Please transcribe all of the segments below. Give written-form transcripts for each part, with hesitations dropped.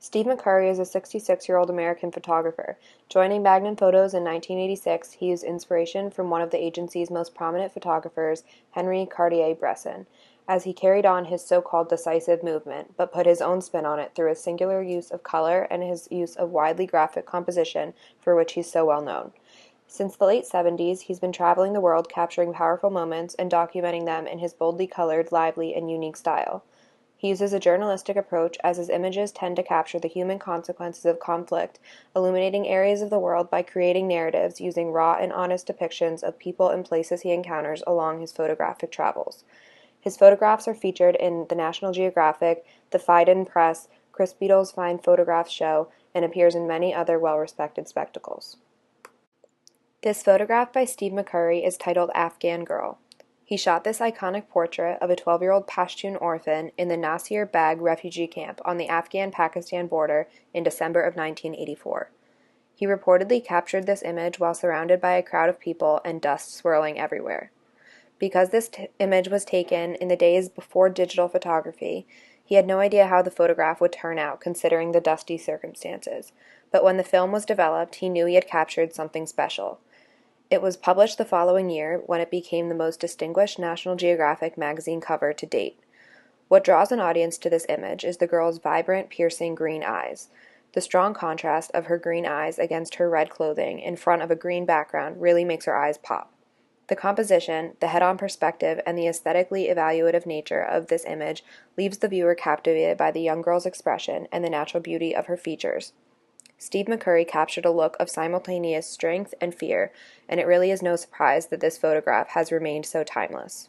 Steve McCurry is a 66-year-old American photographer. Joining Magnum Photos in 1986, he used inspiration from one of the agency's most prominent photographers, Henry Cartier-Bresson, as he carried on his so-called decisive movement, but put his own spin on it through his singular use of color and his use of widely graphic composition, for which he's so well known. Since the late 70s, he's been traveling the world capturing powerful moments and documenting them in his boldly colored, lively, and unique style. He uses a journalistic approach as his images tend to capture the human consequences of conflict, illuminating areas of the world by creating narratives using raw and honest depictions of people and places he encounters along his photographic travels. His photographs are featured in the National Geographic, the Phaidon Press, Chris Beadle's Fine Photographs Show, and appears in many other well-respected spectacles. This photograph by Steve McCurry is titled Afghan Girl. He shot this iconic portrait of a 12-year-old Pashtun orphan in the Nasir Bagh refugee camp on the Afghan-Pakistan border in December of 1984. He reportedly captured this image while surrounded by a crowd of people and dust swirling everywhere. Because this image was taken in the days before digital photography, he had no idea how the photograph would turn out considering the dusty circumstances. But when the film was developed, he knew he had captured something special. It was published the following year when it became the most distinguished National Geographic magazine cover to date. What draws an audience to this image is the girl's vibrant, piercing green eyes. The strong contrast of her green eyes against her red clothing in front of a green background really makes her eyes pop. The composition, the head-on perspective, and the aesthetically evaluative nature of this image leaves the viewer captivated by the young girl's expression and the natural beauty of her features. Steve McCurry captured a look of simultaneous strength and fear, and it really is no surprise that this photograph has remained so timeless.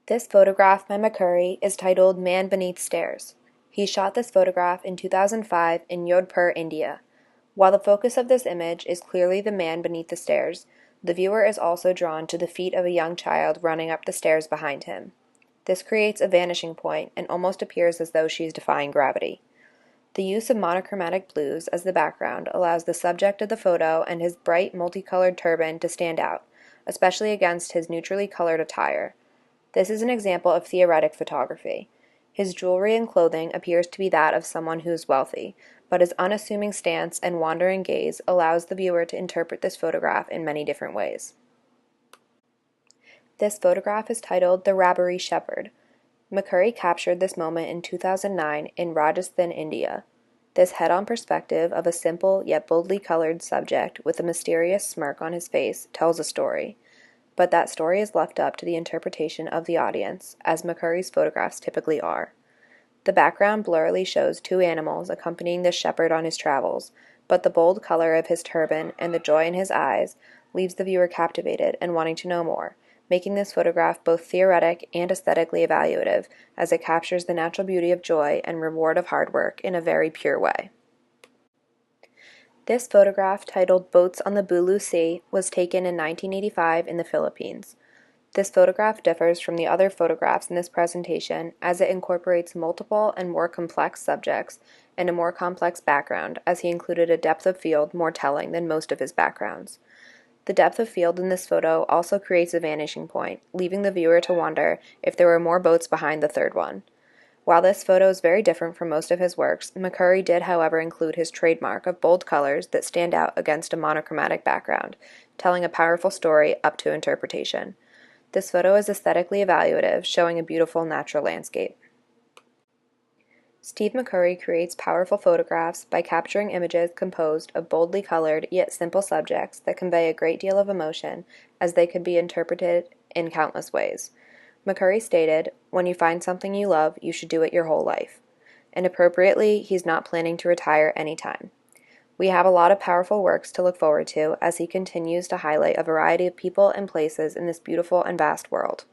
This photograph by McCurry is titled Man Beneath Stairs. He shot this photograph in 2005 in Jodhpur, India. While the focus of this image is clearly the man beneath the stairs, the viewer is also drawn to the feet of a young child running up the stairs behind him. This creates a vanishing point and almost appears as though she is defying gravity. The use of monochromatic blues as the background allows the subject of the photo and his bright multicolored turban to stand out, especially against his neutrally colored attire. This is an example of theoretic photography. His jewelry and clothing appears to be that of someone who is wealthy, but his unassuming stance and wandering gaze allows the viewer to interpret this photograph in many different ways. This photograph is titled The Rabari Shepherd. McCurry captured this moment in 2009 in Rajasthan, India. This head-on perspective of a simple yet boldly colored subject with a mysterious smirk on his face tells a story, but that story is left up to the interpretation of the audience, as McCurry's photographs typically are. The background blurrily shows two animals accompanying the shepherd on his travels, but the bold color of his turban and the joy in his eyes leaves the viewer captivated and wanting to know more, making this photograph both theoretic and aesthetically evaluative, as it captures the natural beauty of joy and reward of hard work in a very pure way. This photograph, titled Boats on the Bulu Sea, was taken in 1985 in the Philippines. This photograph differs from the other photographs in this presentation as it incorporates multiple and more complex subjects and a more complex background, as he included a depth of field more telling than most of his backgrounds. The depth of field in this photo also creates a vanishing point, leaving the viewer to wonder if there were more boats behind the third one. While this photo is very different from most of his works, McCurry did, however, include his trademark of bold colors that stand out against a monochromatic background, telling a powerful story up to interpretation. This photo is aesthetically evaluative, showing a beautiful natural landscape. Steve McCurry creates powerful photographs by capturing images composed of boldly colored yet simple subjects that convey a great deal of emotion, as they could be interpreted in countless ways. McCurry stated, "When you find something you love, you should do it your whole life." And appropriately, he's not planning to retire anytime. We have a lot of powerful works to look forward to as he continues to highlight a variety of people and places in this beautiful and vast world.